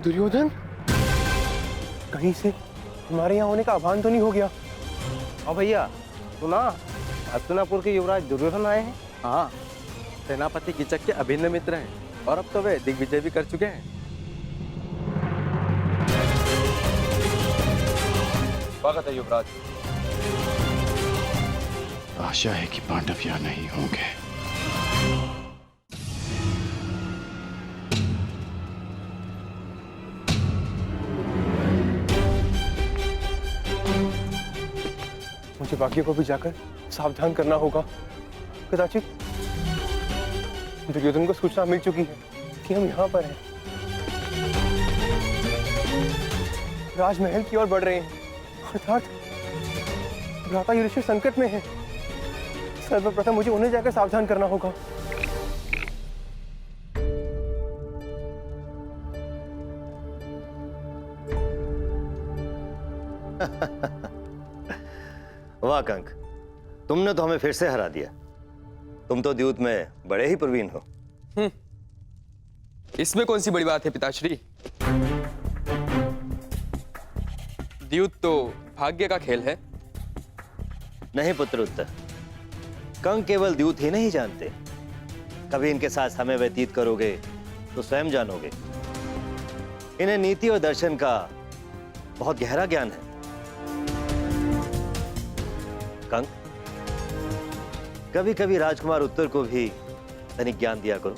दुर्योधन, कहीं से हमारे यहाँ होने का आह्वान तो नहीं हो गया? हाँ भैया, सुना हस्तिनापुर के युवराज दुर्योधन आए हैं। हाँ, सेनापति कीचक के अभिन्न मित्र हैं और अब तो वे दिग्विजय भी कर चुके हैं। स्वागत है युवराज। आशा है कि पांडव यहाँ नहीं होंगे। मुझे बाकियों को भी जाकर सावधान करना होगा। कदाचित दुर्योधन को सूचना मिल चुकी है कि हम यहाँ पर हैं। राजमहल की ओर बढ़ रहे हैं, अर्थात भ्राता युधिष्ठिर संकट में है। सर्वप्रथम मुझे उन्हें जाकर सावधान करना होगा। वाह कंक, तुमने तो हमें फिर से हरा दिया। तुम तो द्यूत में बड़े ही प्रवीण हो। इसमें कौन सी बड़ी बात है पिताश्री? द्यूत तो भाग्य का खेल है। नहीं पुत्र उत्तर, कंक केवल द्यूत ही नहीं जानते, कभी इनके साथ समय व्यतीत करोगे तो स्वयं जानोगे। इन्हें नीति और दर्शन का बहुत गहरा ज्ञान है। कंक, कभी कभी राजकुमार उत्तर को भी तनिक ज्ञान दिया करो।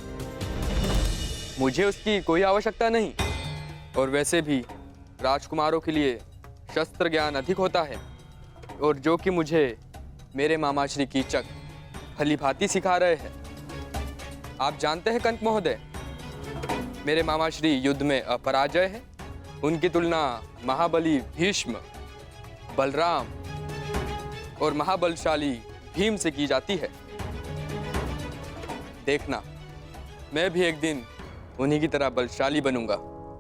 मुझे उसकी कोई आवश्यकता नहीं, और वैसे भी राजकुमारों के लिए शस्त्र ज्ञान अधिक होता है, और जो कि मुझे मेरे मामा श्री कीचक भलीभांति सिखा रहे हैं। आप जानते हैं कंक महोदय, मेरे मामा श्री युद्ध में अपराजय हैं। उनकी तुलना महाबली भीष्म, बलराम और महाबलशाली भीम से की जाती है। देखना, मैं भी एक दिन उन्हीं की तरह बलशाली बनूंगा।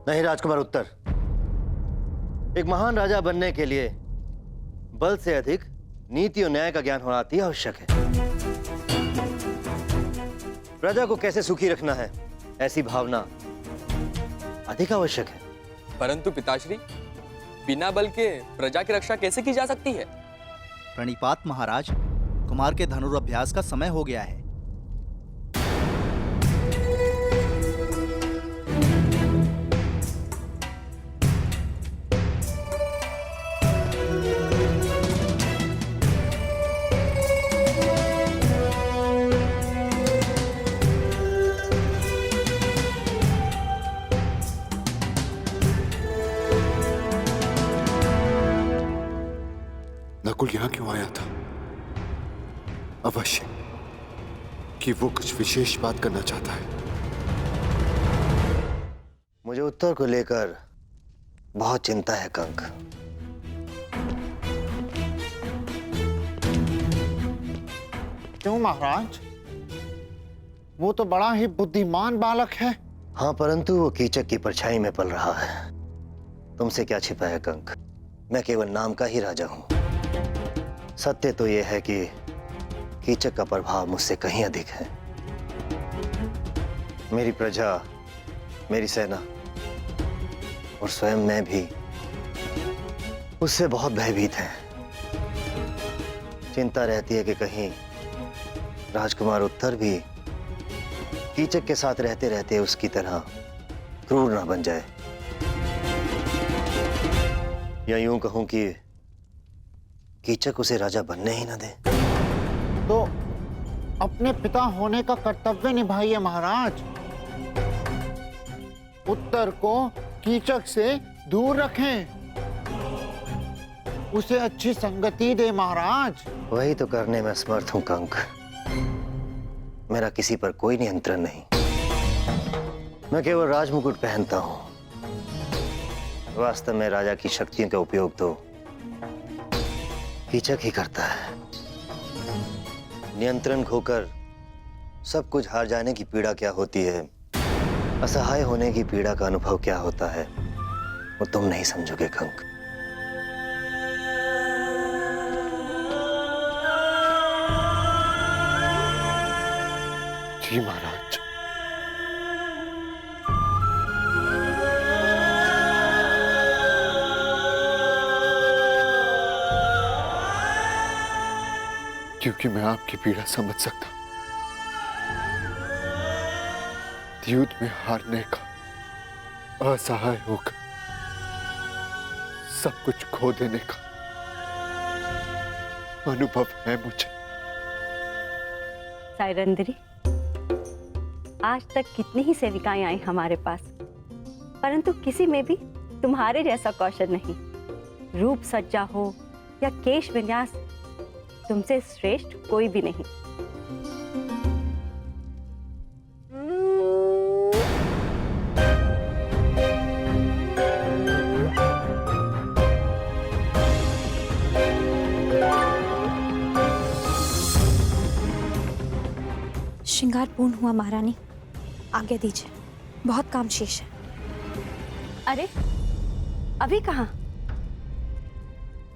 नहीं राजकुमार उत्तर, एक महान राजा बनने के लिए बल से अधिक नीति और न्याय का ज्ञान होना अति आवश्यक है। प्रजा को कैसे सुखी रखना है, ऐसी भावना अधिक आवश्यक है। परंतु पिताश्री, बिना बल के प्रजा की रक्षा कैसे की जा सकती है? प्रणिपात महाराज, कुमार के धनुर्अभ्यास का समय हो गया है। नकुल यहाँ क्यों आया था? अवश्य कि वो कुछ विशेष बात करना चाहता है। मुझे उत्तर को लेकर बहुत चिंता है कंक। क्यों महाराज? वो तो बड़ा ही बुद्धिमान बालक है। हाँ, परंतु वो कीचक की परछाई में पल रहा है। तुमसे क्या छिपा है कंक? मैं केवल नाम का ही राजा हूं। सत्य तो यह है कि कीचक का प्रभाव मुझसे कहीं अधिक है। मेरी प्रजा, मेरी सेना और स्वयं मैं भी उससे बहुत भयभीत हैं। चिंता रहती है कि कहीं राजकुमार उत्तर भी कीचक के साथ रहते रहते उसकी तरह क्रूर ना बन जाए, या यूं कहूं कि कीचक उसे राजा बनने ही ना दे। तो अपने पिता होने का कर्तव्य निभाइए महाराज। उत्तर को कीचक से दूर रखें, उसे अच्छी संगति दे महाराज। वही तो करने में असमर्थ हूं कंक। मेरा किसी पर कोई नियंत्रण नहीं। मैं केवल राजमुकुट पहनता हूं। वास्तव में राजा की शक्तियों का उपयोग तो कीचक ही करता है। नियंत्रण खोकर सब कुछ हार जाने की पीड़ा क्या होती है, असहाय होने की पीड़ा का अनुभव क्या होता है, वो तुम नहीं समझोगे कंक। जी महाराज। क्योंकि मैं आपकी पीड़ा समझ सकता हूं। युद्ध में हारने का, असहाय होकर सब कुछ खो देने का अनुभव है मुझे। सायरंदरी, आज तक कितनी ही सेविकाएं आई हमारे पास, परंतु किसी में भी तुम्हारे जैसा कौशल नहीं। रूप सज्जा हो या केश विन्यास, तुमसे श्रेष्ठ कोई भी नहीं। श्रृंगार पूर्ण हुआ महारानी, आज्ञा दीजिए, बहुत काम शेष है। अरे अभी कहाँ?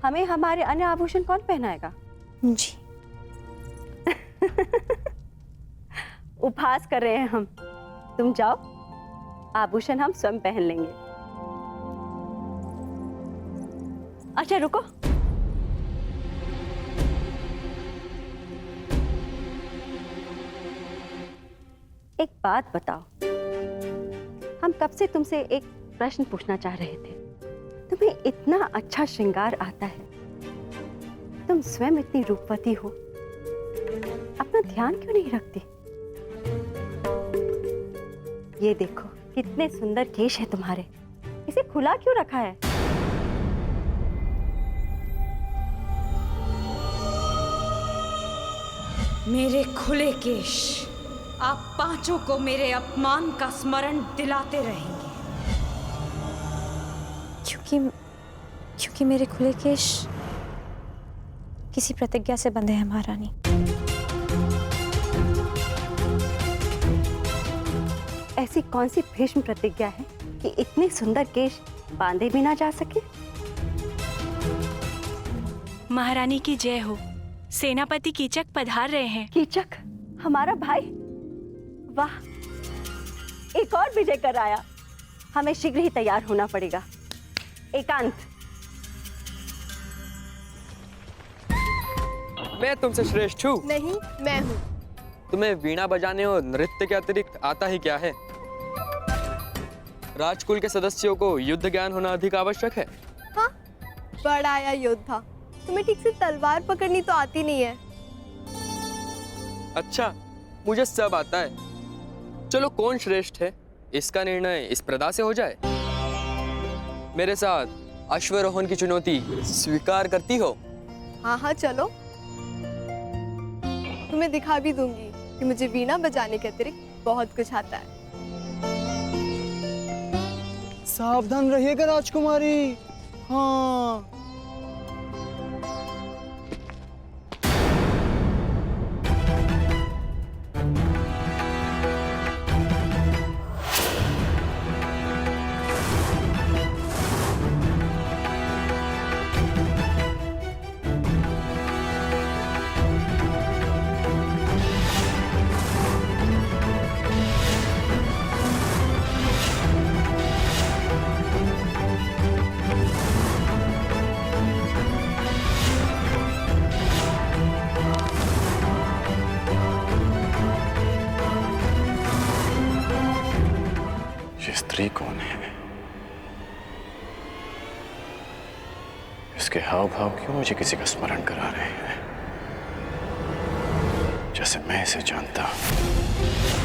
हमें हमारे अन्य आभूषण कौन पहनाएगा? जी। उपहास कर रहे हैं हम। तुम जाओ, आभूषण हम स्वयं पहन लेंगे। अच्छा रुको, एक बात बताओ, हम कब से तुमसे एक प्रश्न पूछना चाह रहे थे। तुम्हें इतना अच्छा श्रृंगार आता है, तुम स्वयं इतनी रूपवती हो, अपना ध्यान क्यों नहीं रखती? ये देखो कितने सुंदर केश है तुम्हारे, इसे खुला क्यों रखा है? मेरे खुले केश आप पांचों को मेरे अपमान का स्मरण दिलाते रहेंगे। क्योंकि मेरे खुले केश किसी प्रतिज्ञा से बंधे हैं महारानी। ऐसी कौन सी भीष्म प्रतिज्ञा है कि इतने सुंदर केश बांधे भी ना जा सके? महारानी की जय हो। सेनापति कीचक पधार रहे हैं। कीचक हमारा भाई? वाह, एक और विजय कर आया। हमें शीघ्र ही तैयार होना पड़ेगा। एकांत, मैं तुमसे श्रेष्ठ हूँ? नहीं, मैं हूँ। तुम्हें वीणा बजाने और नृत्य के अतिरिक्त आता ही क्या है? राजकुल के सदस्यों को युद्ध ज्ञान होना अधिक आवश्यक है। हाँ, बड़ा आया योद्धा, तुम्हें ठीक से तलवार पकड़नी तो आती नहीं है। अच्छा, मुझे सब आता है। चलो कौन श्रेष्ठ है इसका निर्णय इस प्रदा से हो जाए। मेरे साथ अश्वरोहण की चुनौती स्वीकार करती हो? हाँ हाँ चलो, तुम्हें दिखा भी दूंगी कि मुझे वीणा बजाने के अतिरिक्त बहुत कुछ आता है। सावधान रहिएगा राजकुमारी। हाँ, स्त्री कौन है? इसके हाव भाव क्यों मुझे किसी का स्मरण करा रहे हैं, जैसे मैं इसे जानता हूं।